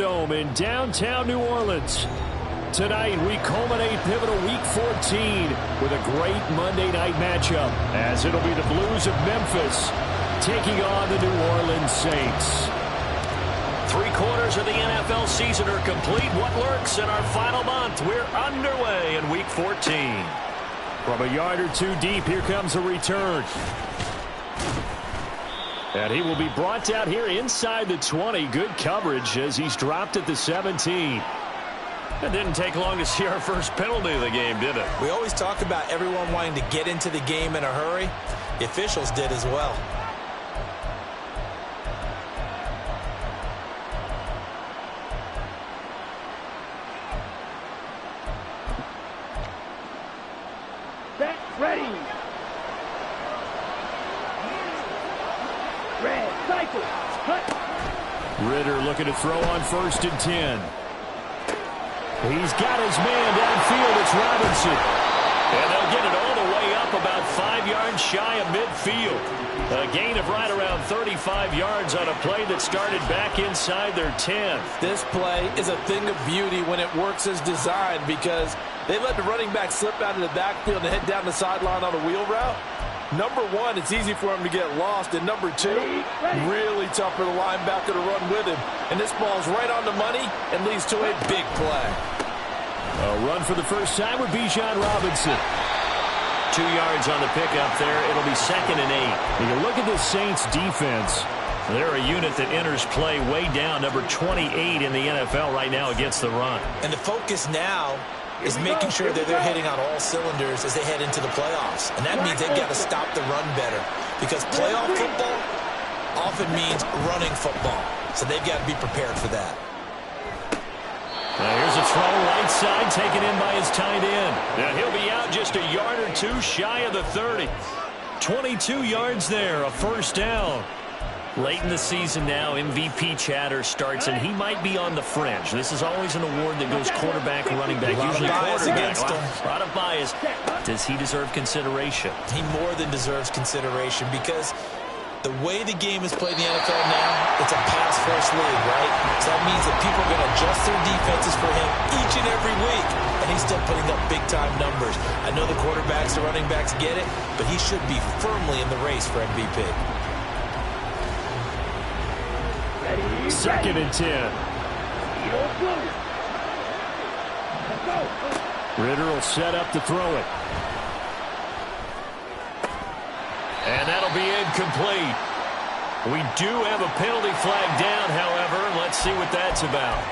Superdome in downtown New Orleans. Tonight, we culminate pivotal Week 14 with a great Monday night matchup, as it'll be the Blues of Memphis taking on the New Orleans Saints. 3/4 of the NFL season are complete. What lurks in our final month? We're underway in Week 14. From a yard or two deep, here comes a return. And he will be brought down here inside the 20. Good coverage as he's dropped at the 17. It didn't take long to see our first penalty of the game, did it? We always talk about everyone wanting to get into the game in a hurry. The officials did as well. Set, ready. Red, cycle, cut. Ritter looking to throw on 1st and 10. He's got his man downfield. It's Robinson. And they'll get it all the way up about 5 yards shy of midfield. A gain of right around 35 yards on a play that started back inside their 10. This play is a thing of beauty when it works as designed because they let the running back slip out of the backfield and head down the sideline on a wheel route. Number one, it's easy for him to get lost. And number two, really tough for the linebacker to run with him. And this ball's right on the money and leads to a big play. A run for the first time with Bijan Robinson. 2 yards on the pickup there. It'll be 2nd and 8. And you look at the Saints defense. They're a unit that enters play way down, number 28 in the NFL right now against the run. And the focus now is making sure that they're hitting on all cylinders as they head into the playoffs. And that means they've got to stop the run better because playoff football often means running football. So they've got to be prepared for that. Now here's a throw right side taken in by his tight end. Now he'll be out just a yard or two shy of the 30. 22 yards there, a first down. Late in the season now, MVP chatter starts, and he might be on the fringe. This is always an award that goes quarterback, running back, usually quarterback. A lot of bias. Does he deserve consideration? He more than deserves consideration because the way the game is played in the NFL now, it's a pass-first league, right? So that means that people are going to adjust their defenses for him each and every week, and he's still putting up big-time numbers. I know the quarterbacks, the running backs get it, but he should be firmly in the race for MVP. 2nd and 10. Ritter will set up to throw it. And that'll be incomplete. We do have a penalty flag down, however. Let's see what that's about.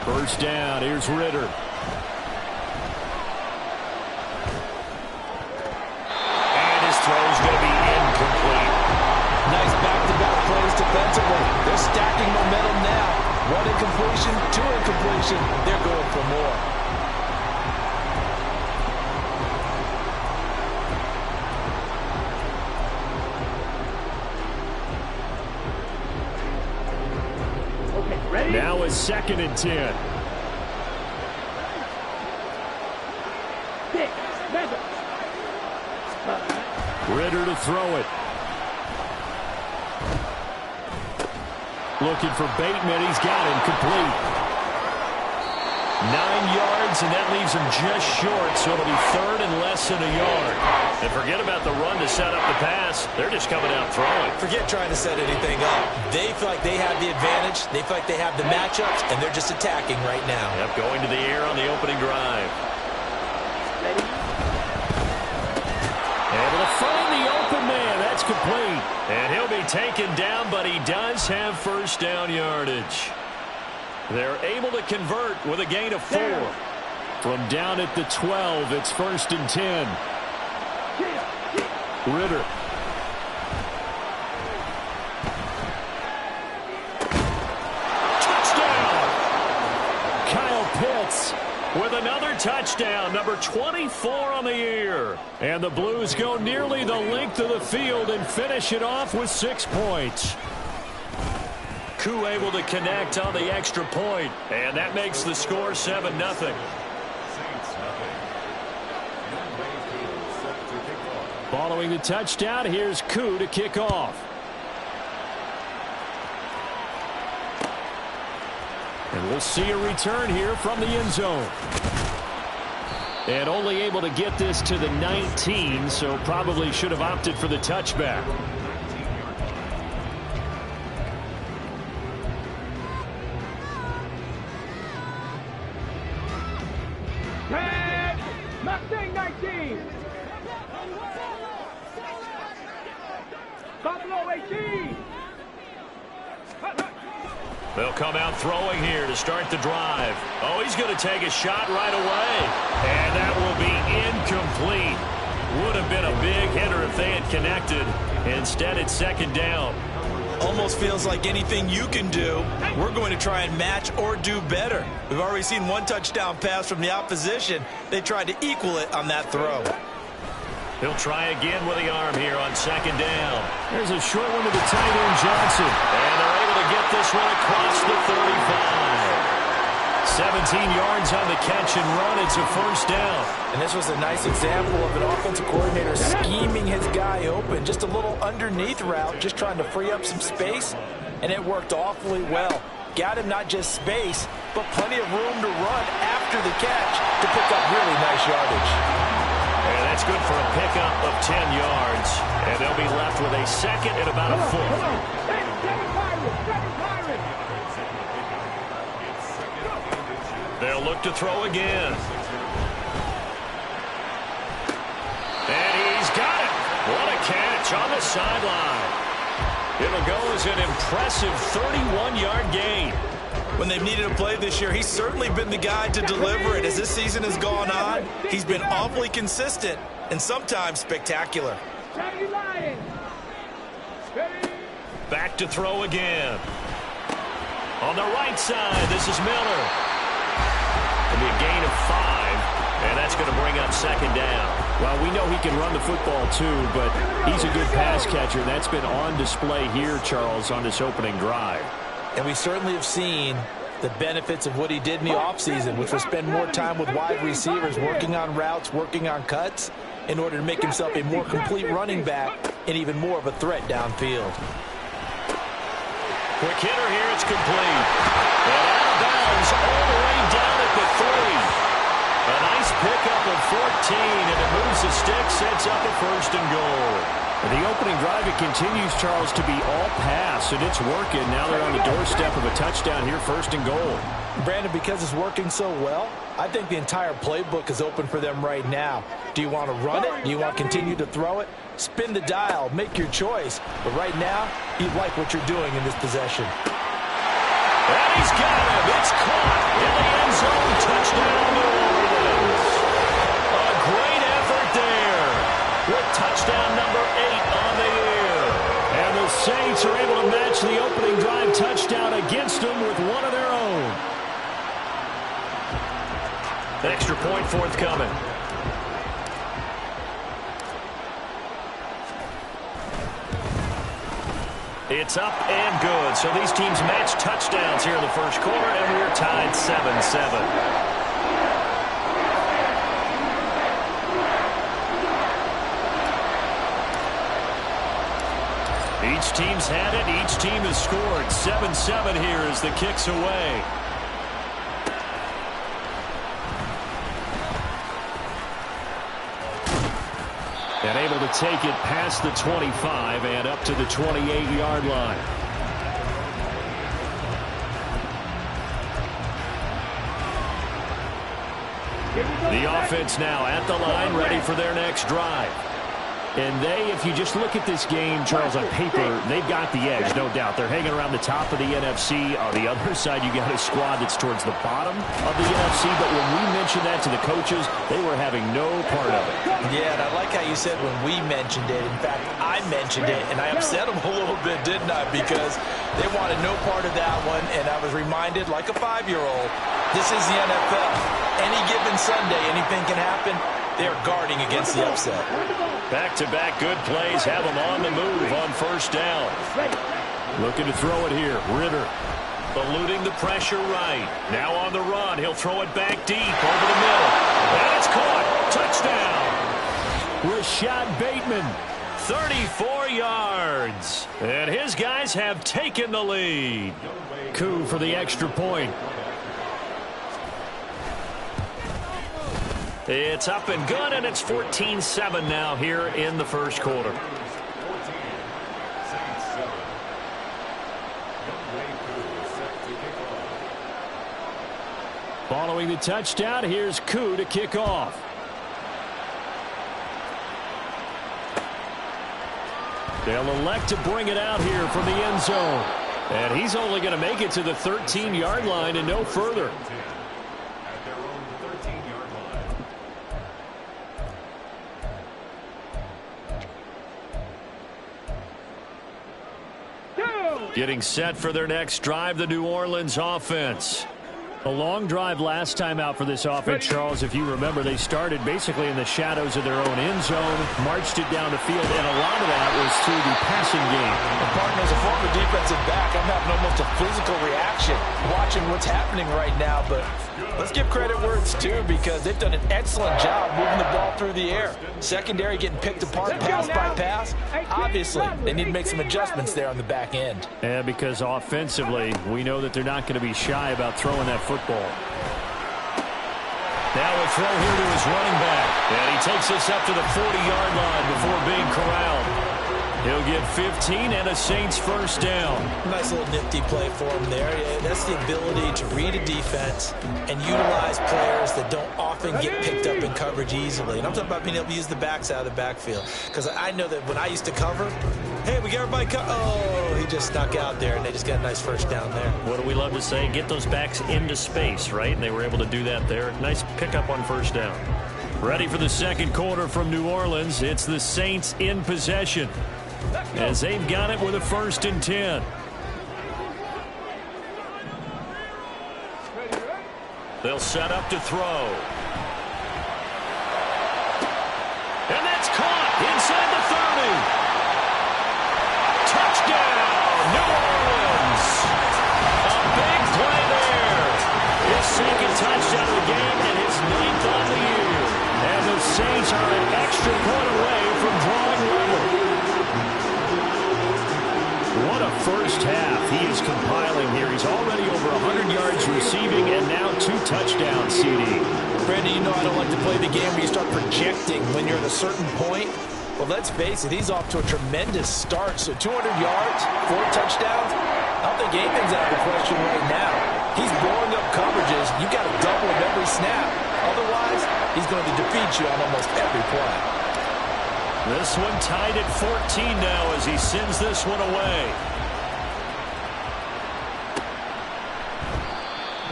First down. Here's Ritter. And his throw's going to be incomplete. Nice back-to-back plays defensively. They're stacking momentum now. 1 incompletion, 2 incompletion. They're going for more. Now is 2nd and 10. Ritter to throw it. Looking for Bateman. He's got him complete. 9 yards, and that leaves him just short, so it'll be 3rd and less than a yard. And forget about the run to set up the pass. They're just coming out throwing. Forget trying to set anything up. They feel like they have the advantage. They feel like they have the matchups, and they're just attacking right now. Yep, going to the air on the opening drive. Able to find the open man. That's complete. And he'll be taken down, but he does have first down yardage. They're able to convert with a gain of 4. From down at the 12, it's 1st and 10. Ritter. Touchdown! Kyle Pitts with another touchdown, number 24 on the year. And the Blues go nearly the length of the field and finish it off with 6 points. Koo able to connect on the extra point, and that makes the score 7-0. Following the touchdown, here's Koo to kick off. And we'll see a return here from the end zone. And only able to get this to the 19, so probably should have opted for the touchback. Mustang 19. Buffalo 18. They'll come out throwing here to start the drive. Oh, he's going to take a shot right away. And that will be incomplete. Would have been a big hitter if they had connected. Instead, it's second down. Almost feels like anything you can do, we're going to try and match or do better. We've already seen one touchdown pass from the opposition. They tried to equal it on that throw. He'll try again with the arm here on second down. There's a short one to the tight end, Johnson. And they're able to get this one across the 35. 17 yards on the catch and run. It's a first down. And this was a nice example of an offensive coordinator scheming his guy open. Just a little underneath route, just trying to free up some space, and it worked awfully well. Got him not just space, but plenty of room to run after the catch to pick up really nice yardage. And that's good for a pickup of 10 yards. And they'll be left with a second and about a foot. They'll look to throw again. And he's got it. What a catch on the sideline. It'll go as an impressive 31-yard gain. When they've needed a play this year, he's certainly been the guy to deliver it. As this season has gone on, he's been awfully consistent and sometimes spectacular. Back to throw again. On the right side, this is Miller. It'll be a gain of 5, and that's going to bring up second down. Well, we know he can run the football too, but he's a good pass catcher. That's been on display here, Charles, on this opening drive. And we certainly have seen the benefits of what he did in the offseason, which was spend more time with wide receivers, working on routes, working on cuts, in order to make himself a more complete running back and even more of a threat downfield. Quick hitter here, it's complete. And out of bounds all the way down at the 3. A nice pickup of 14, and it moves the stick, sets up a first and goal. The opening drive, it continues, Charles, to be all pass, and it's working. Now they're on the doorstep of a touchdown here, first and goal. Brandon, because it's working so well, I think the entire playbook is open for them right now. Do you want to run it? Do you want to continue to throw it? Spin the dial, make your choice. But right now, you like what you're doing in this possession. And he's got him. It's caught in the end zone. Touchdown, New Orleans. A great effort there with touchdown number 8 on the year. And the Saints are able to match the opening drive touchdown against them with one of their own. Extra point forthcoming. It's up and good. So these teams match touchdowns here in the first quarter, and we're tied 7-7. Each team's had it. Each team has scored. 7-7 here as the kick's away. And able to take it past the 25 and up to the 28-yard line. The offense now at the line, ready for their next drive. And they, if you just look at this game, Charles, on paper, they've got the edge, no doubt. They're hanging around the top of the NFC. On the other side, you got a squad that's towards the bottom of the NFC. But when we mentioned that to the coaches, they were having no part of it. Yeah, and I like how you said when we mentioned it. In fact, I mentioned it, and I upset them a little bit, didn't I? Because they wanted no part of that one, and I was reminded, like a 5-year-old, this is the NFL. Any given Sunday, anything can happen. They're guarding against the upset. Back-to-back good plays have them on the move on first down. Looking to throw it here. Ritter. Eluding the pressure right. Now on the run. He'll throw it back deep over the middle. Rashad Bateman. 34 yards. And his guys have taken the lead. Koo for the extra point. It's up and good, and it's 14-7 now here in the first quarter. Following the touchdown, here's Koo to kick off. They'll elect to bring it out here from the end zone. And he's only going to make it to the 13-yard line and no further. Getting set for their next drive, the New Orleans offense. A long drive last time out for this offense, Charles. If you remember, they started basically in the shadows of their own end zone, marched it down the field, and a lot of that was through the passing game. And partner, as a former defensive back, I'm having almost a physical reaction watching what's happening right now. But let's give credit where it's due, because they've done an excellent job moving the ball through the air. Secondary getting picked apart pass by pass. Obviously, they need to make some adjustments there on the back end. Yeah, because offensively, we know that they're not going to be shy about throwing that football. Now a throw here to his running back. And he takes us up to the 40-yard line before being corralled. He'll get 15 and a Saints first down. Nice little nifty play for him there. Yeah, that's the ability to read a defense and utilize players that don't often get picked up in coverage easily. And I'm talking about being able to use the backs out of the backfield. Because I know that when I used to cover, hey, we got everybody oh, he just snuck out there, and they just got a nice first down there. What do we love to say? Get those backs into space, right? And they were able to do that there. Nice pickup on first down. Ready for the second quarter from New Orleans. It's the Saints in possession, as they've got it with a 1st and 10. They'll set up to throw. And that's caught inside the 30. Touchdown, New Orleans. A big play there. His second touchdown of the game and his 9th on the year. And the Saints are an extra point away from drawing level. What a first half he is compiling here. He's already over 100 yards receiving and now 2 touchdowns, CD. Brandon, you know I don't like to play the game where you start projecting when you're at a certain point. Well, let's face it, he's off to a tremendous start. So 200 yards, 4 touchdowns. I don't think anything's out of the question right now. He's blowing up coverages. You got to double him every snap. Otherwise, he's going to defeat you on almost every play. This one tied at 14 now as he sends this one away.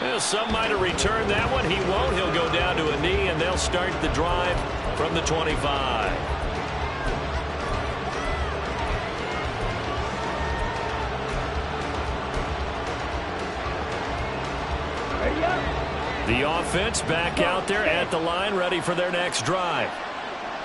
Well, some might have returned that one. He won't. He'll go down to a knee, and they'll start the drive from the 25. The offense back out there at the line, ready for their next drive.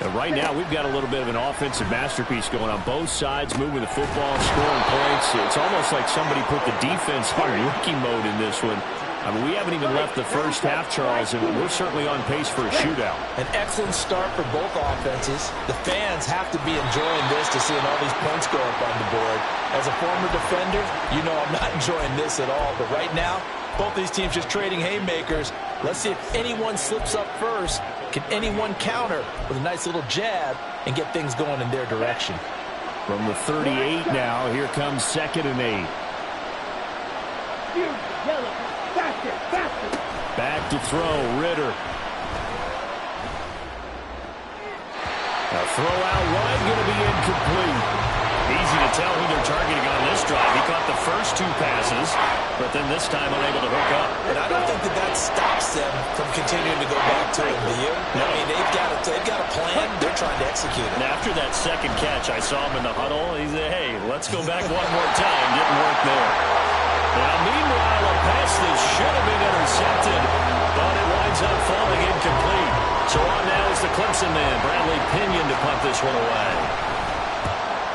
And right now, we've got a little bit of an offensive masterpiece going on both sides, moving the football, scoring points. It's almost like somebody put the defense on rookie mode in this one. I mean, we haven't even left the first half, Charles, and we're certainly on pace for a shootout. An excellent start for both offenses. The fans have to be enjoying this to seeing all these points go up on the board. As a former defender, you know I'm not enjoying this at all. But right now, both these teams just trading haymakers. Let's see if anyone slips up first. Can anyone counter with a nice little jab and get things going in their direction? From the 38 now, here comes 2nd and 8. Back to throw, Ritter. A throw out wide, going to be incomplete. Easy to tell who they're targeting on this drive. He caught the first 2 passes, but then this time unable to hook up. And I don't think that stops them from continuing to go back to it, do you? I mean, they've got a plan. They're trying to execute it. And after that second catch, I saw him in the huddle. He said, hey, let's go back one more time. Didn't work there. Now, meanwhile, a pass that should have been intercepted, but it winds up falling incomplete. So on now is the Clemson man, Bradley Pinion, to punt this one away.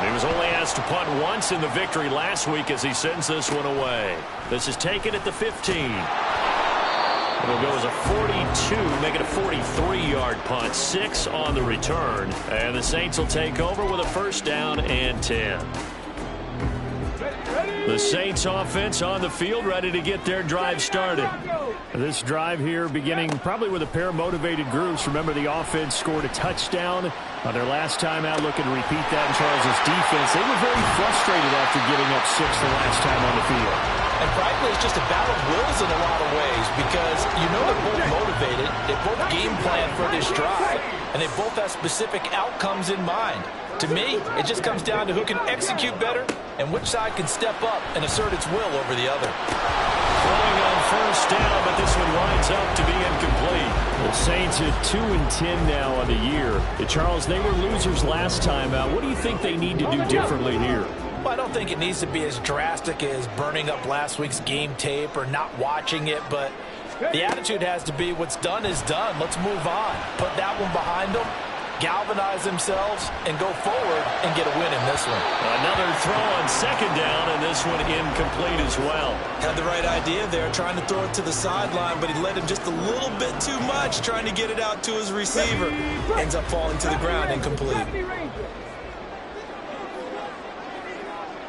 He was only asked to punt once in the victory last week as he sends this one away. This is taken at the 15. It'll go as a 42, make it a 43-yard punt. 6 on the return. And the Saints will take over with a first down and 10. The Saints offense on the field, ready to get their drive started. This drive here beginning probably with a pair of motivated groups. Remember, the offense scored a touchdown on their last time out. Looking to repeat that in Charles' defense. They were very frustrated after giving up 6 the last time on the field. And frankly, it's just a battle of wills in a lot of ways because you know they're both motivated. They both game plan for this drive, and they both have specific outcomes in mind. To me, it just comes down to who can execute better and which side can step up and assert its will over the other. Throwing on first down, but this one winds up to be incomplete. The Saints at 2-10 now on the year. Charles, they were losers last time out. What do you think they need to do differently here? Well, I don't think it needs to be as drastic as burning up last week's game tape or not watching it, but the attitude has to be what's done is done. Let's move on. Put that one behind them, galvanize themselves, and go forward and get a win in this one. Another throw on second down, and this one incomplete as well. Had the right idea there, trying to throw it to the sideline, but he led him just a little bit too much, trying to get it out to his receiver. Ends up falling to the ground incomplete.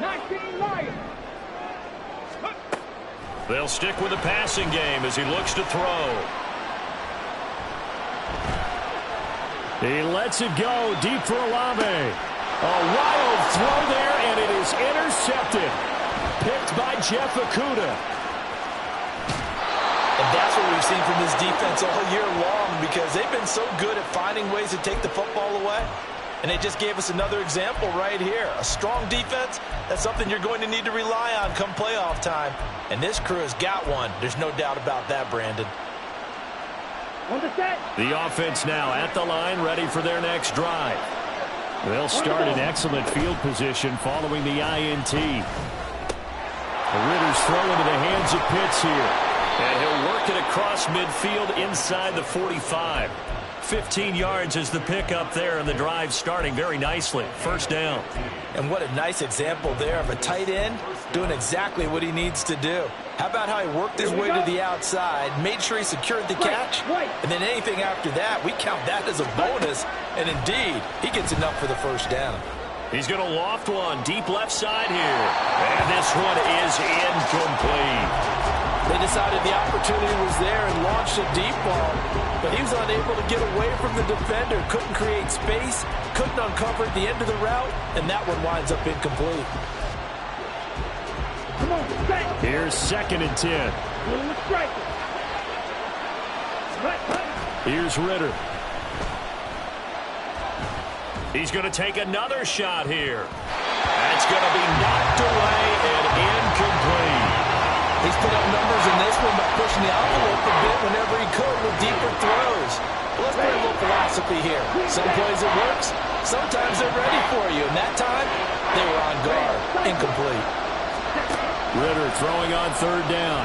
19 Lions. They'll stick with the passing game as he looks to throw. He lets it go deep for Olave. A wild throw there, and it is intercepted. Picked by Jeff Okudah. And that's what we've seen from this defense all year long because they've been so good at finding ways to take the football away. And they just gave us another example right here. A strong defense, that's something you're going to need to rely on come playoff time. And this crew has got one. There's no doubt about that, Brandon. On the set. The offense now at the line, ready for their next drive. They'll start in excellent field position following the INT. Ritter's throw into the hands of Pitts here. And he'll work it across midfield inside the 45. 15 yards is the pickup there, and the drive starting very nicely. First down. And what a nice example there of a tight end doing exactly what he needs to do. How about how he worked his way to the outside, made sure he secured the catch, and then anything after that, we count that as a bonus. And indeed, he gets enough for the first down. He's going to loft one deep left side here. And this one is incomplete. They decided the opportunity was there and launched a deep ball, but he was unable to get away from the defender, couldn't create space, couldn't uncover the end of the route, and that one winds up incomplete. Come on, strike. Here's 2nd and 10. Strike. Here's Ritter. He's going to take another shot here. That's going to be knocked away and incomplete. He's put up numbers in this one by pushing the envelope a bit whenever he could with deeper throws. Well, let's play a little philosophy here. Some plays it works, sometimes they're ready for you, and that time they were on guard. Incomplete. Ritter throwing on 3rd down.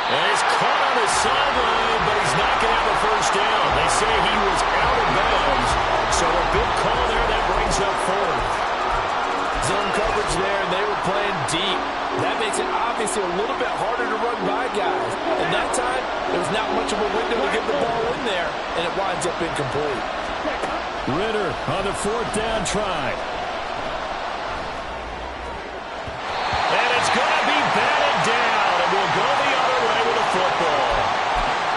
And he's caught on his sideline, but he's not going to have a first down. They say he was out of bounds, so a big call there that brings up 4th. Zone coverage there, and they were playing deep. That makes it obviously a little bit harder to run by guys. And that time, there was not much of a window to get the ball in there, and it winds up incomplete. Ritter on the 4th down try. And it's going to be batted down, and we'll go the other way with the football.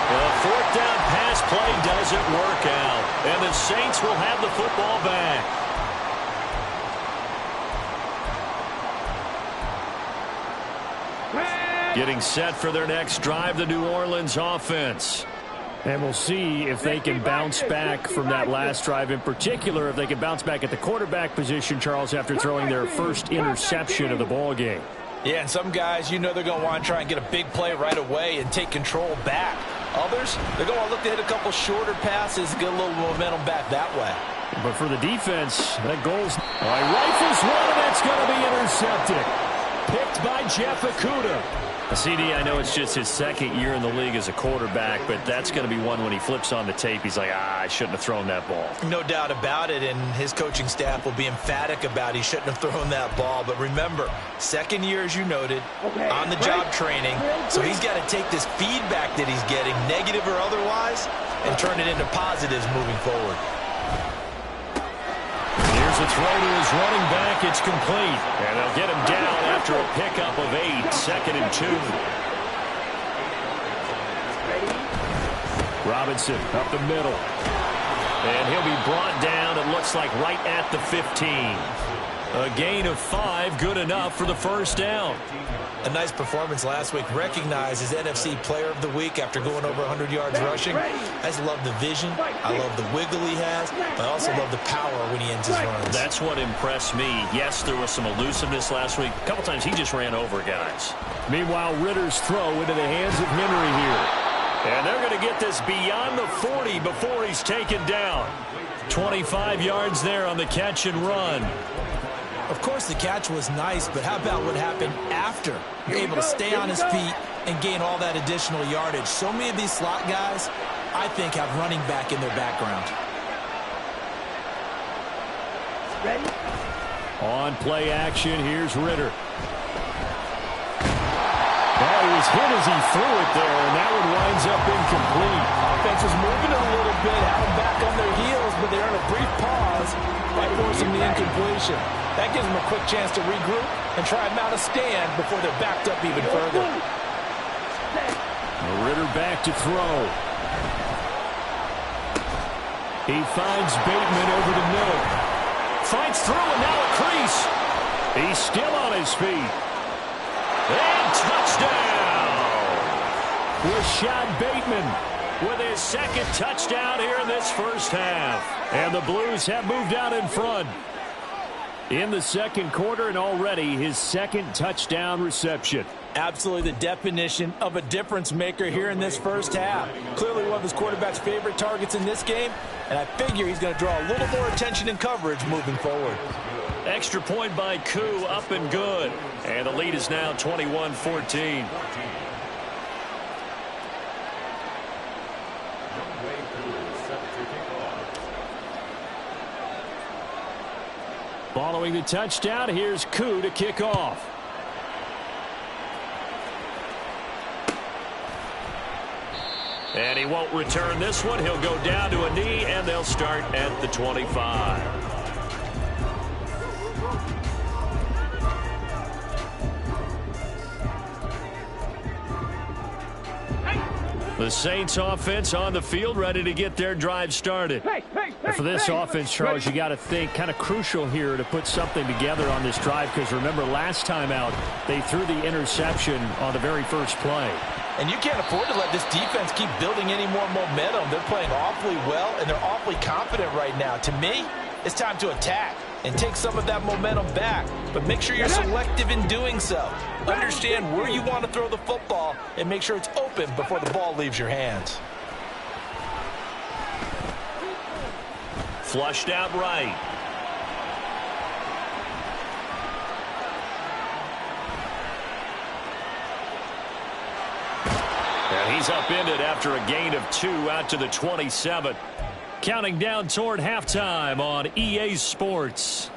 The 4th down pass play doesn't work out, and the Saints will have the football back. Getting set for their next drive, the New Orleans offense. And we'll see if they can bounce back from that last drive, in particular, if they can bounce back at the quarterback position, Charles, after throwing their first interception of the ball game. Yeah, and some guys, you know they're going to want to try and get a big play right away and take control back. Others, they're going to look to hit a couple shorter passes, get a little momentum back that way. But for the defense, that goal's rifles one, and that's going to be intercepted. picked by Jeff Okudah. CD, I know it's just his second year in the league as a quarterback, but that's going to be one when he flips on the tape, he's like, I shouldn't have thrown that ball. No doubt about it, and his coaching staff will be emphatic about he shouldn't have thrown that ball. But remember, second year, as you noted, on-the-job training, so he's got to take this feedback that he's getting, negative or otherwise, and turn it into positives moving forward. Here's a throw to his running back. It's complete. And they'll get him down after a pickup of 8. 2nd and 2. Robinson up the middle. And he'll be brought down, it looks like, right at the 15. A gain of 5, good enough for the first down. A nice performance last week. Recognized as NFC Player of the Week after going over 100 yards rushing. I just love the vision. I love the wiggle he has. But I also love the power when he ends his runs. That's what impressed me. Yes, there was some elusiveness last week. A couple times he just ran over guys. Meanwhile, Ritter's throw into the hands of Henry here. And they're going to get this beyond the 40 before he's taken down. 25 yards there on the catch and run. Of course, the catch was nice, but how about what happened after? You're able to stay on his feet and gain all that additional yardage. So many of these slot guys, I think, have running back in their background. Ready? On play action, here's Ritter. Oh, he was hit as he threw it there, and that one winds up incomplete. Offense was moving a little bit, had them back on their heels, but they earned a brief pause by forcing the incompletion. That gives them a quick chance to regroup and try and mount a stand before they're backed up even further. Ritter back to throw. He finds Bateman over the middle. Fights through, and now a crease. He's still on his feet. And touchdown! Rashad Bateman with his second touchdown here in this first half. And the Blues have moved out in front in the second quarter, and already his second touchdown reception. Absolutely the definition of a difference maker here in this first half. Clearly one of his quarterback's favorite targets in this game, and I figure he's going to draw a little more attention and coverage moving forward. Extra point by Koo, up and good. And the lead is now 21-14. Following the touchdown, here's Koo to kick off. And he won't return this one. He'll go down to a knee, and they'll start at the 25. The Saints offense on the field, ready to get their drive started. And for this offense, Charles, you got to think kind of crucial here to put something together on this drive, because remember last time out they threw the interception on the very first play. And you can't afford to let this defense keep building any more momentum. They're playing awfully well, and they're awfully confident right now. To me, it's time to attack and take some of that momentum back. But make sure you're selective in doing so. Understand where you want to throw the football and make sure it's open before the ball leaves your hands. Flushed out right. And he's upended after a gain of 2 out to the 27. Counting down toward halftime on EA Sports.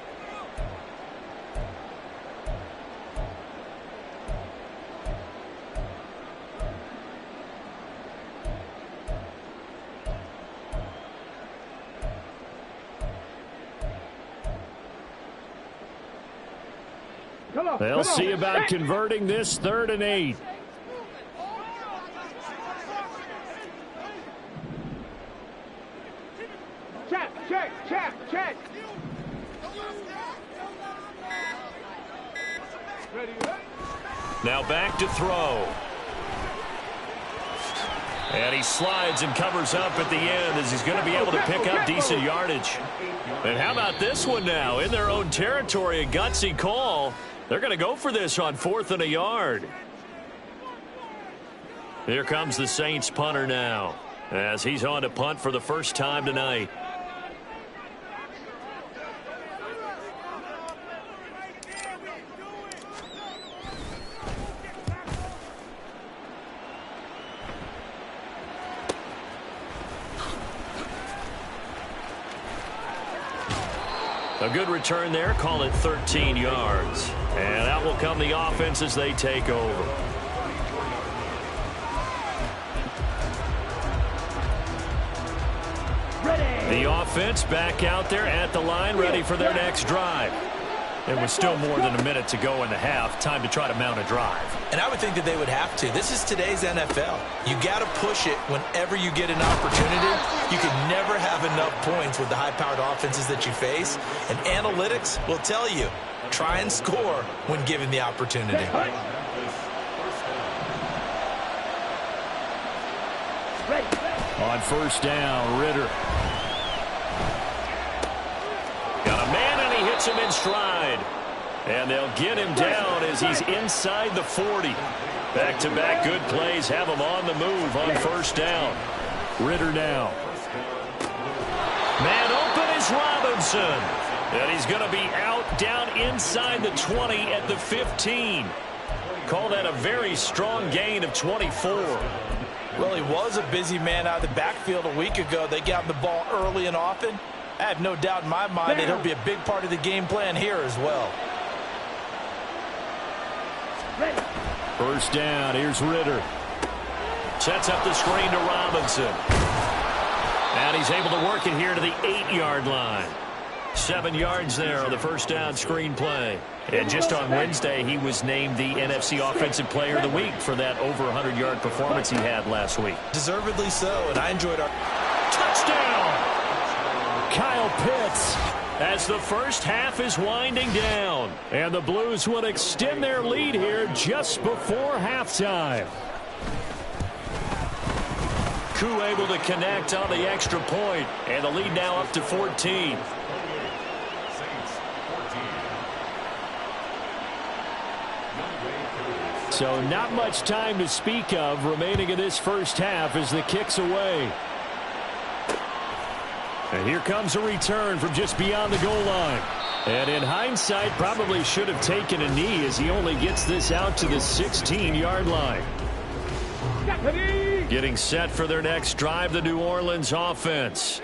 They'll see about converting this 3rd and 8. Check. Now back to throw. And he slides and covers up at the end as he's going to be able to pick up decent yardage. And how about this one now? In their own territory, a gutsy call. They're going to go for this on 4th and a yard. Here comes the Saints punter now as he's on to punt for the first time tonight. A good return there. Call it 13 yards. And out will come the offense as they take over. The offense back out there at the line, ready for their next drive. It was still more than a minute to go in the half. Time to try to mount a drive. And I would think that they would have to. This is today's NFL. You got to push it whenever you get an opportunity. You can never have enough points with the high-powered offenses that you face. And analytics will tell you, try and score when given the opportunity. On first down, Ritter. Got a man, and he hits him in stride. And they'll get him down as he's inside the 40. Back-to-back good plays have him on the move on first down. Ritter now. Man open is Robinson. And he's going to be out down inside the 20 at the 15. Call that a very strong gain of 24. Well, he was a busy man out of the backfield a week ago. They got him the ball early and often. I have no doubt in my mind that he'll be a big part of the game plan here as well. First down, here's Ritter. Sets up the screen to Robinson. And he's able to work it here to the 8-yard line. 7 yards there on the first down screen play. And just on Wednesday, he was named the NFC Offensive Player of the Week for that over 100-yard performance he had last week. Deservedly so, and I enjoyed our touchdown. Kyle Pitts as the first half is winding down. And the Blues would extend their lead here just before halftime. Koo able to connect on the extra point, and the lead now up to 14. So not much time to speak of remaining in this first half as the kick's away. And here comes a return from just beyond the goal line. And in hindsight, probably should have taken a knee as he only gets this out to the 16-yard line. Getting set for their next drive, the New Orleans offense.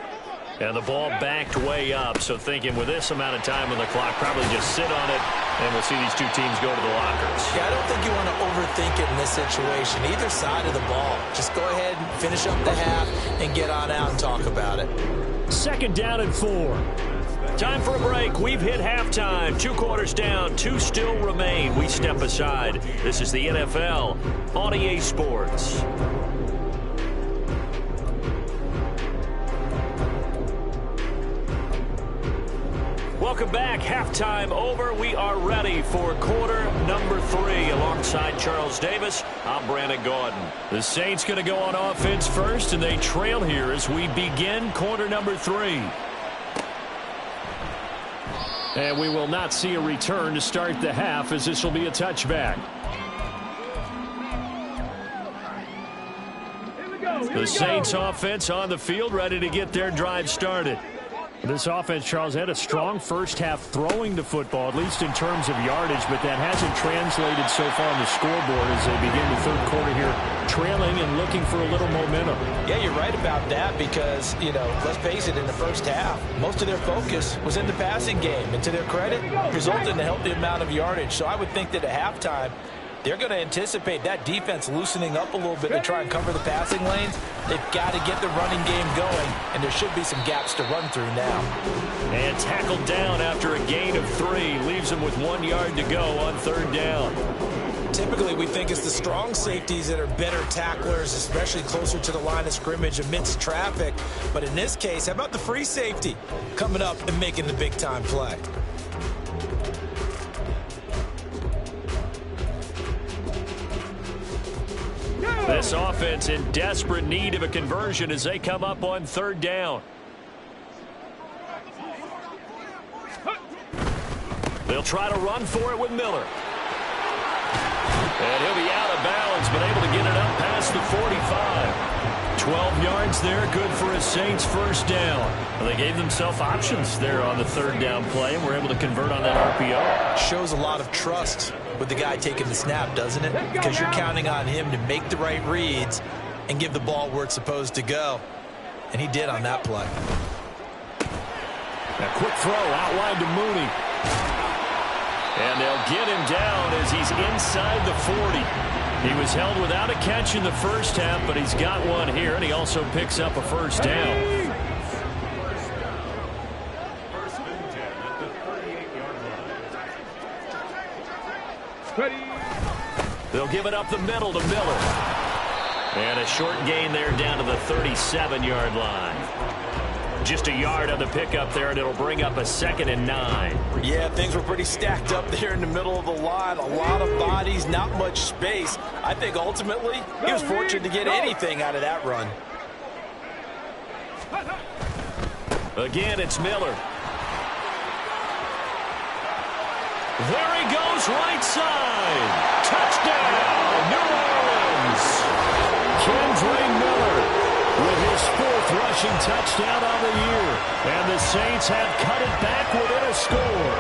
And the ball backed way up, so thinking with this amount of time on the clock, probably just sit on it, and we'll see these two teams go to the lockers. Yeah, I don't think you want to overthink it in this situation. Either side of the ball. Just go ahead and finish up the half and get on out and talk about it. Second down and 4. Time for a break. We've hit halftime. 2 quarters down. 2 still remain. We step aside. This is the NFL on EA Sports. Welcome back. Halftime over. We are ready for quarter number 3. Alongside Charles Davis, I'm Brandon Gaudin. The Saints going to go on offense first, and they trail here as we begin quarter number 3. And we will not see a return to start the half, as this will be a touchback. The Saints offense on the field, ready to get their drive started. This offense, Charles, had a strong first half throwing the football, at least in terms of yardage, but that hasn't translated so far on the scoreboard as they begin the third quarter here, trailing and looking for a little momentum. Yeah, you're right about that because, let's face it, in the first half, most of their focus was in the passing game. And to their credit, resulted in a healthy amount of yardage. So I would think that at halftime, they're going to anticipate that defense loosening up a little bit to try and cover the passing lanes. They've got to get the running game going, and there should be some gaps to run through now. And tackled down after a gain of 3. Leaves them with 1 yard to go on third down. Typically, we think it's the strong safeties that are better tacklers, especially closer to the line of scrimmage amidst traffic. But in this case, how about the free safety coming up and making the big-time play? This offense in desperate need of a conversion as they come up on third down. They'll try to run for it with Miller. And he'll be out of bounds, but able to get it up past the 45. 12 yards there, good for a Saints first down. Well, they gave themselves options there on the third down play, and were able to convert on that RPO. Shows a lot of trust with the guy taking the snap, doesn't it? Because you're counting on him to make the right reads and give the ball where it's supposed to go. And he did on that play. A quick throw out wide to Mooney. And they'll get him down as he's inside the 40. He was held without a catch in the first half, but he's got one here, and he also picks up a first down. They'll give it up the middle to Miller. And a short gain there down to the 37-yard line. Just a yard on the pickup there, and it'll bring up a 2nd and 9. Yeah, things were pretty stacked up there in the middle of the line. A lot of bodies, not much space. I think ultimately he was fortunate to get anything out of that run. Again, it's Miller. There he goes, right side. Touchdown, New Orleans. Kendre Miller with his 4th rushing touchdown on the year. And the Saints have cut it back within a score.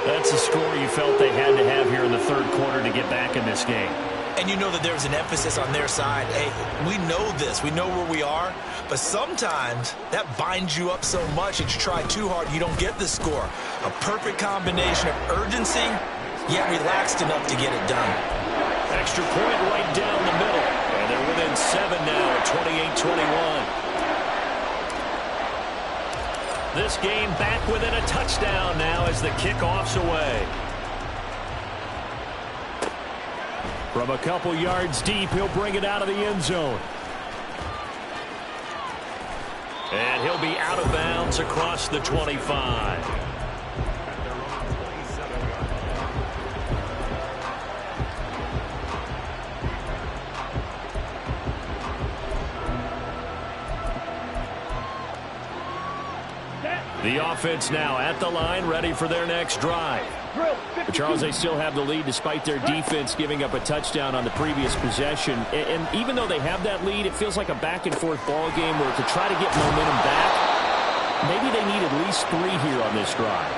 That's a score you felt they had to have here in the third quarter to get back in this game. And you know that there was an emphasis on their side. Hey, we know this. We know where we are. But sometimes that binds you up so much that you try too hard, you don't get the score. A perfect combination of urgency, yet relaxed enough to get it done. Extra point right down the middle. And they're within 7 now at 28-21. This game back within a touchdown now as the kickoff's away. From a couple yards deep, he'll bring it out of the end zone. And he'll be out of bounds across the 25. The offense now at the line, ready for their next drive. But Charles, they still have the lead despite their defense giving up a touchdown on the previous possession. And even though they have that lead, it feels like a back-and-forth ball game where to try to get momentum back, maybe they need at least 3 here on this drive.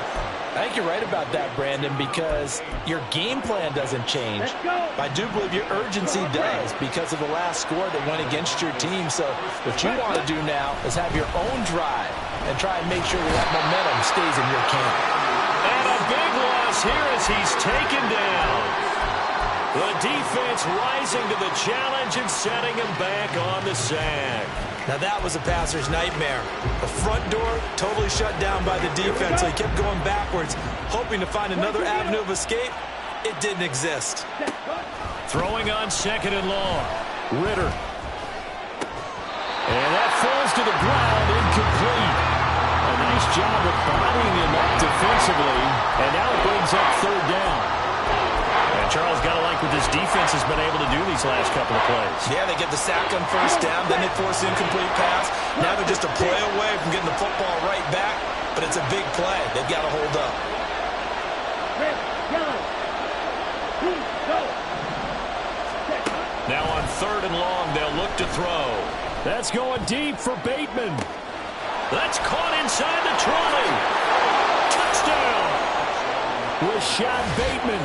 I think you're right about that, Brandon, because your game plan doesn't change. I do believe your urgency does because of the last score that went against your team. So what you want to do now is have your own drive and try and make sure that momentum stays in your camp. And a big loss here as he's taken down. The defense rising to the challenge and setting him back on the sack. Now that was a passer's nightmare. The front door totally shut down by the defense, so he kept going backwards, hoping to find another avenue of escape. It didn't exist. Throwing on 2nd and long. Ritter. And that falls to the ground, incomplete. A nice job of bodying him up defensively, and now it brings up 3rd down. And Charles, got to like what this defense has been able to do these last couple of plays. Yeah, they get the sack on 1st down, then they force the incomplete pass. Now they're just a play away from getting the football right back, but it's a big play. They've got to hold up. Now on 3rd and long, they'll look to throw. That's going deep for Bateman. That's caught inside the 20. Touchdown! Rashad Bateman.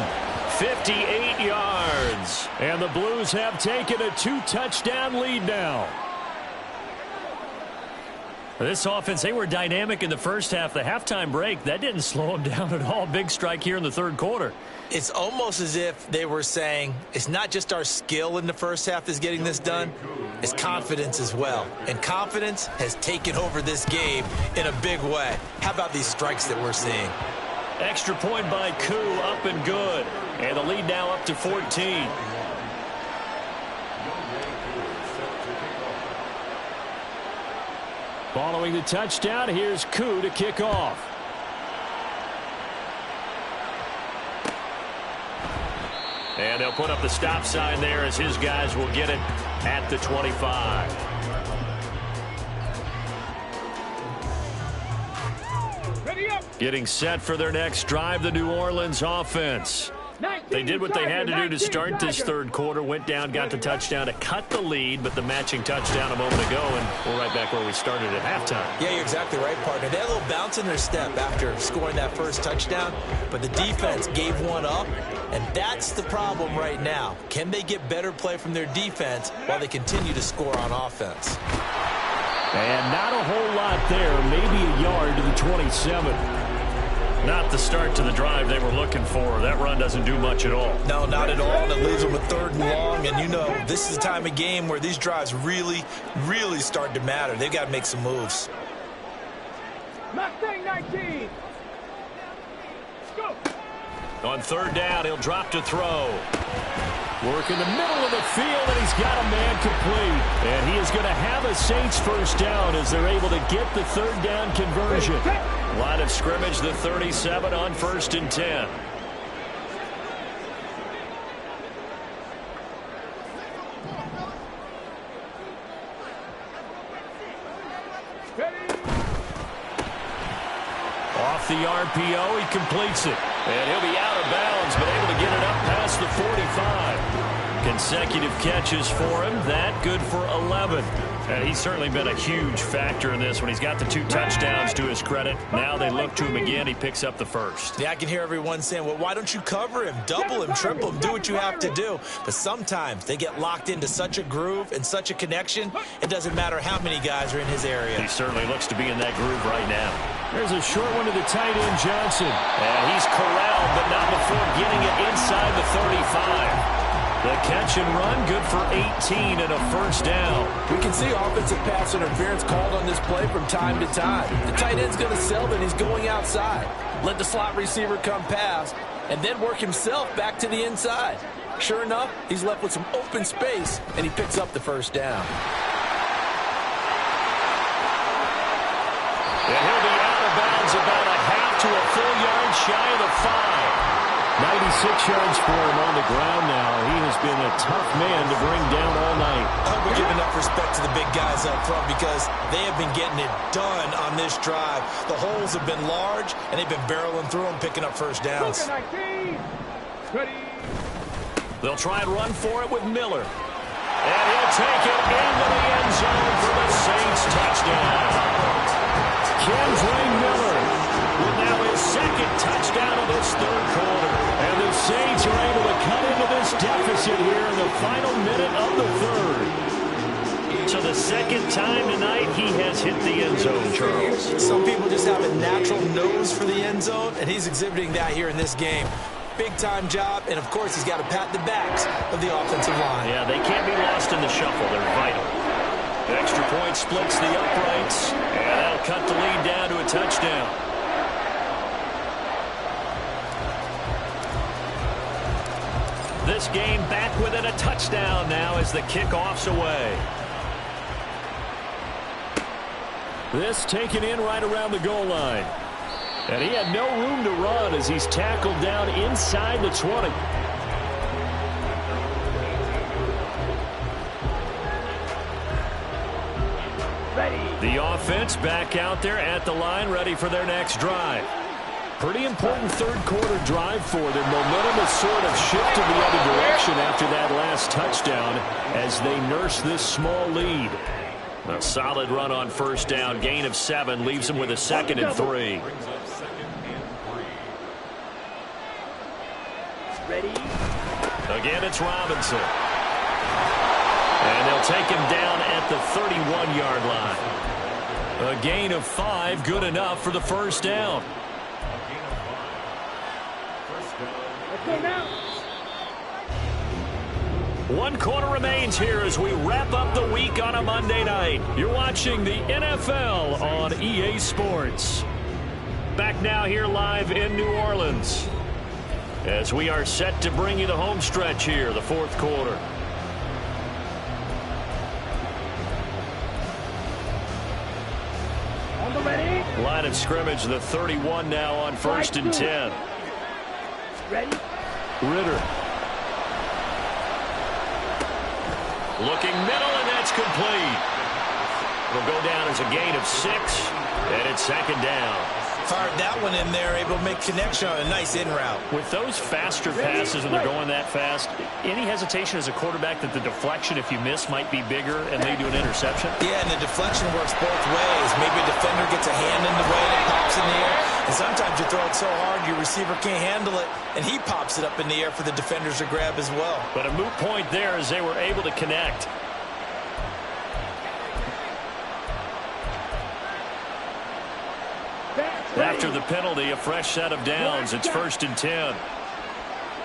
58 yards. And the Blues have taken a 2-touchdown lead now. This offense, they were dynamic in the first half. The halftime break, that didn't slow them down at all. Big strike here in the third quarter. It's almost as if they were saying, it's not just our skill in the first half that's getting this done, it's confidence as well. And confidence has taken over this game in a big way. How about these strikes that we're seeing? Extra point by Koo, up and good. And the lead now up to 14. Following the touchdown, here's Koo to kick off. And they'll put up the stop sign there as his guys will get it at the 25. Getting set for their next drive, the New Orleans offense. They did what they had to do to start this third quarter, went down, got the touchdown to cut the lead, but the matching touchdown a moment ago, and we're right back where we started at halftime. Yeah, you're exactly right, partner. They had a little bounce in their step after scoring that first touchdown, but the defense gave one up, and that's the problem right now. Can they get better play from their defense while they continue to score on offense? And not a whole lot there, maybe a yard to the 27. Not the start to the drive they were looking for. That run doesn't do much at all. No, not at all. And it leaves them with 3rd and long. And you know, this is the time of game where these drives really, really start to matter. They've got to make some moves. Mustang 19. Go. On 3rd down, he'll drop to throw. Work in the middle of the field, and he's got a man complete. And he is going to have a Saints first down as they're able to get the 3rd down conversion. Line of scrimmage, the 37 on 1st and 10. Off the RPO, he completes it. And he'll be out of bounds, but able to get it up past the 45. Consecutive catches for him. That good for 11. And he's certainly been a huge factor in this when he's got the 2 touchdowns to his credit. Now they look to him again. He picks up the first. Yeah, I can hear everyone saying, well, why don't you cover him, double him, triple him, do what you have to do. But sometimes they get locked into such a groove and such a connection, it doesn't matter how many guys are in his area. He certainly looks to be in that groove right now. There's a short one to the tight end, Johnson. And he's corralled, but not before getting it inside the 35. The catch and run, good for 18 and a first down. We can see offensive pass interference called on this play from time to time. The tight end's going to sell, but he's going outside. Let the slot receiver come pass, and then work himself back to the inside. Sure enough, he's left with some open space, and he picks up the first down. And he'll be out of bounds about a half to a full yard shy of the 5. 96 yards for him on the ground now. He has been a tough man to bring down all night. I hope we give enough respect to the big guys up front because they have been getting it done on this drive. The holes have been large, and they've been barreling through them, picking up first downs. They'll try and run for it with Miller. And he'll take it into the end zone for the Saints touchdown. Kendre Miller with now his 2nd touchdown of this 3rd quarter. And the Saints are able to cut into this deficit here in the final minute of the 3rd. So the 2nd time tonight he has hit the end zone, Charles. Some people just have a natural nose for the end zone, and he's exhibiting that here in this game. Big-time job, and of course he's got to pat the backs of the offensive line. Yeah, they can't be lost in the shuffle. They're vital. Extra point splits the uprights, and that'll cut the lead down to a touchdown. This game back within a touchdown now as the kickoff's away. This taken in right around the goal line. And he had no room to run as he's tackled down inside the 20. The offense back out there at the line, ready for their next drive. Pretty important 3rd quarter drive for them. Momentum has sort of shifted the other direction after that last touchdown as they nurse this small lead. A solid run on 1st down. Gain of 7 leaves them with a 2nd and 3. Ready? Again, it's Robinson. And they'll take him down at the 31-yard line. A gain of 5, good enough for the first down. Let's go now. 1 quarter remains here as we wrap up the week on a Monday night. You're watching the NFL on EA Sports. Back now here live in New Orleans as we are set to bring you the home stretch here, the 4th quarter. On the ready. Line of scrimmage, the 31 now on 1st and 10. Ready? Ritter. Looking middle, and that's complete. It'll go down as a gain of 6, and it's 2nd down. Fired that one in there, able to make connection on a nice in route. With those faster passes when they're going that fast, any hesitation as a quarterback that the deflection, if you miss, might be bigger and lead to an interception? Yeah, and the deflection works both ways. Maybe a defender gets a hand in the way and it pops in the air. And sometimes you throw it so hard your receiver can't handle it, and he pops it up in the air for the defenders to grab as well. But a moot point there as they were able to connect. After the penalty, a fresh set of downs. It's 1st and 10.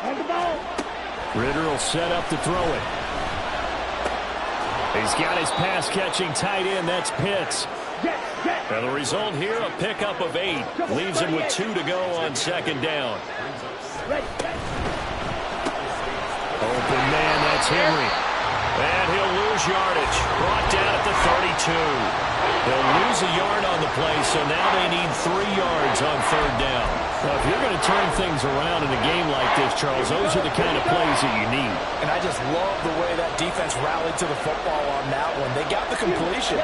On the ball. Ritter will set up to throw it. He's got his pass-catching tight end. That's Pitts. And the result here, a pickup of 8. Leaves him with 2 to go on 2nd down. Open man, that's Henry. And he'll lose yardage. Brought down at the 32. They'll lose a yard on the play, so now they need 3 yards on 3rd down. Well, if you're going to turn things around in a game like this, Charles, those are the kind of plays that you need. And I just love the way that defense rallied to the football on that one. They got the completion,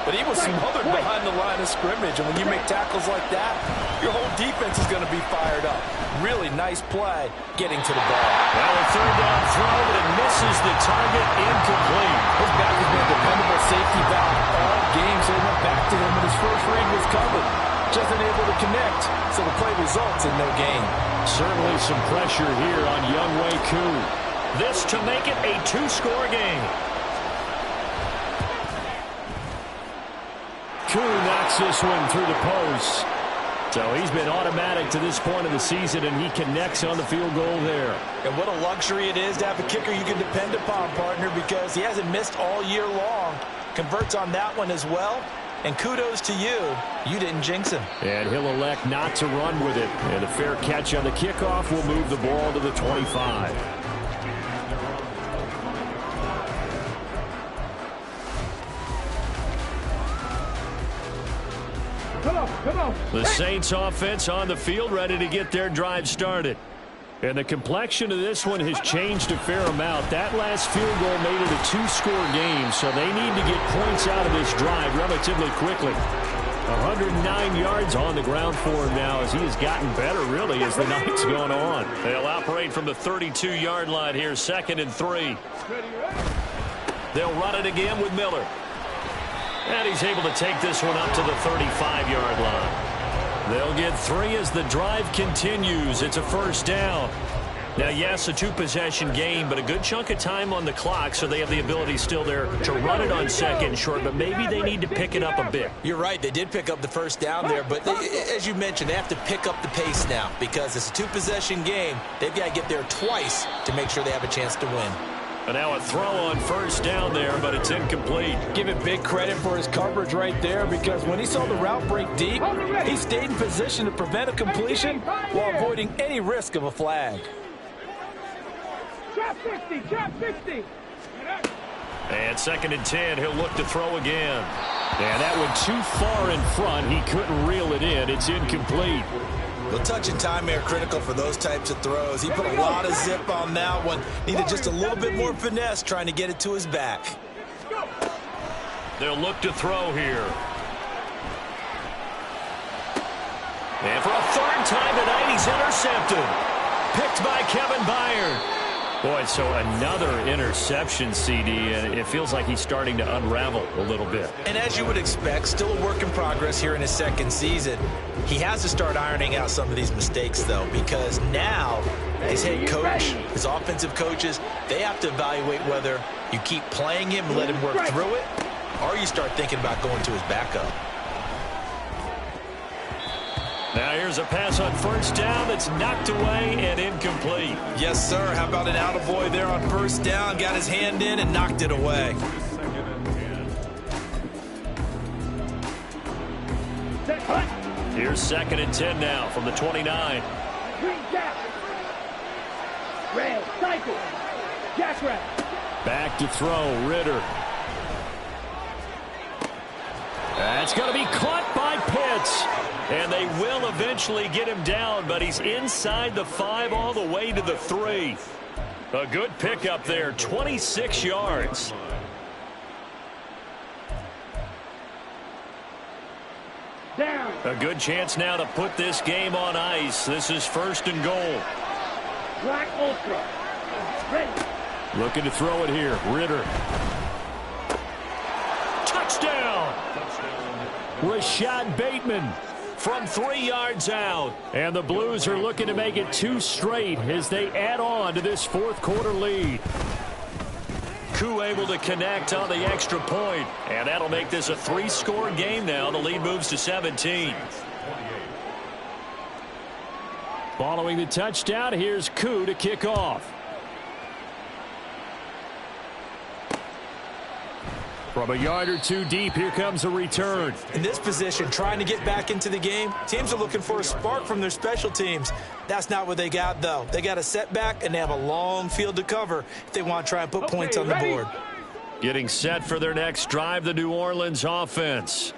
but he was smothered behind the line of scrimmage. And when you make tackles like that, your whole defense is going to be fired up. Really nice play getting to the ball. Well, a 3rd down throw, but it misses the target, incomplete. His back has been a dependable safety valve all game, so he went back to him when his first read was covered. Just unable to connect, so the play results in no gain. Certainly some pressure here on Younghoe Koo. This to make it a 2-score game. Koo knocks this one through the post. So he's been automatic to this point of the season, and he connects on the field goal there. And what a luxury it is to have a kicker you can depend upon, partner, because he hasn't missed all year long. Converts on that one as well. And kudos to you. You didn't jinx him. And he'll elect not to run with it. And a fair catch on the kickoff will move the ball to the 25. Come on. The Saints offense on the field, ready to get their drive started. And the complexion of this one has changed a fair amount. That last field goal made it a 2-score game, so they need to get points out of this drive relatively quickly. 109 yards on the ground for him now as he has gotten better, really, as the night's gone on. They'll operate from the 32-yard line here, 2nd and 3. They'll run it again with Miller. And he's able to take this one up to the 35-yard line. They'll get 3 as the drive continues. It's a 1st down. Now, yes, a 2-possession game, but a good chunk of time on the clock, so they have the ability still there to run it on 2nd and short, but maybe they need to pick it up a bit. You're right. They did pick up the 1st down there, but as you mentioned, they have to pick up the pace now because it's a 2-possession game. They've got to get there twice to make sure they have a chance to win. And now a throw on 1st down there, but it's incomplete. Give it big credit for his coverage right there because when he saw the route break deep, he stayed in position to prevent a completion while avoiding any risk of a flag. Drop 60. And 2nd and 10, he'll look to throw again. And that went too far in front. He couldn't reel it in. It's incomplete. The touch and time are critical for those types of throws. He put a lot of zip on that one. Needed just a little bit more finesse trying to get it to his back. They'll look to throw here. And for a 3rd time tonight, he's intercepted. Picked by Kevin Byard. Boy, so another interception, CD, and it feels like he's starting to unravel a little bit. And as you would expect, still a work in progress here in his 2nd season. He has to start ironing out some of these mistakes, though, because now his head coach, his offensive coaches, they have to evaluate whether you keep playing him and let him work through it, or you start thinking about going to his backup. Now here's a pass on 1st down that's knocked away and incomplete. Yes, sir. How about an attaboy there on 1st down? Got his hand in and knocked it away. Here's 2nd and 10 now from the 29. Green jack. Red cycle. Jackrabbit. Back to throw, Ritter. That's going to be caught by Pitts. And they will eventually get him down, but he's inside the 5 all the way to the 3. A good pickup there, 26 yards. Down. A good chance now to put this game on ice. This is 1st and goal. Black Ultra. Ready. Looking to throw it here, Ritter. Touchdown! Rashad Bateman from 3 yards out. And the Blues are looking to make it 2 straight as they add on to this 4th quarter lead. Koo able to connect on the extra point, and that'll make this a 3-score game now. The lead moves to 17. Following the touchdown, here's Koo to kick off. From a yard or two deep, here comes a return. In this position, trying to get back into the game, teams are looking for a spark from their special teams. That's not what they got, though. They got a setback, and they have a long field to cover if they want to try and put points on the board. Getting set for their next drive, the New Orleans offense.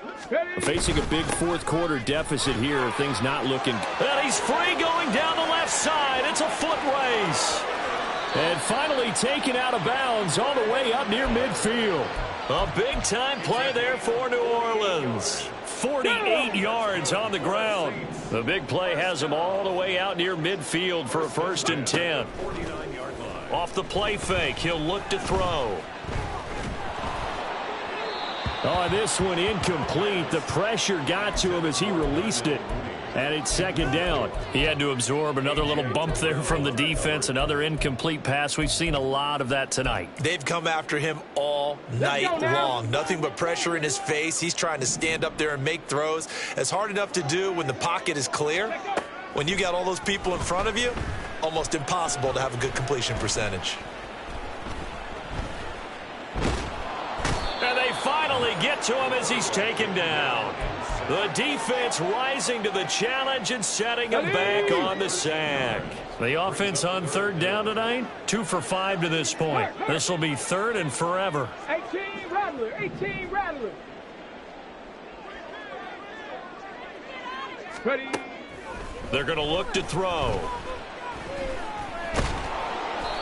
Facing a big fourth quarter deficit here, things not looking. And he's free going down the left side. It's a foot race. And finally taken out of bounds all the way up near midfield. A big-time play there for New Orleans. 48 yards on the ground. The big play has him all the way out near midfield for a 1st and 10. Off the play fake, he'll look to throw. Oh, this one incomplete. The pressure got to him as he released it. And it's 2nd down. He had to absorb another little bump there from the defense, another incomplete pass. We've seen a lot of that tonight. They've come after him all night long. Nothing but pressure in his face. He's trying to stand up there and make throws. It's hard enough to do when the pocket is clear. When you got all those people in front of you, almost impossible to have a good completion percentage. And they finally get to him as he's taken down. The defense rising to the challenge and setting him back on the sack. The offense on 3rd down tonight, 2 for 5 to this point. This will be 3rd and forever. 18 Rattler, 18 Rattler. Ready. They're going to look to throw.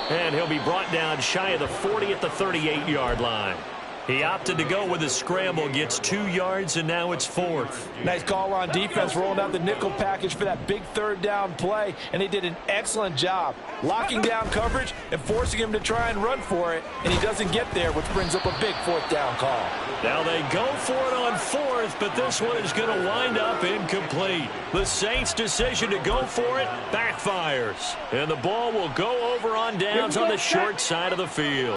And he'll be brought down shy of the 40 at the 38-yard line. He opted to go with a scramble, gets 2 yards, and now it's 4th. Nice call on defense, rolling out the nickel package for that big 3rd down play, and they did an excellent job locking down coverage and forcing him to try and run for it, and he doesn't get there, which brings up a big 4th down call. Now they go for it on 4th, but this one is going to wind up incomplete. The Saints' decision to go for it backfires, and the ball will go over on downs on the short side of the field.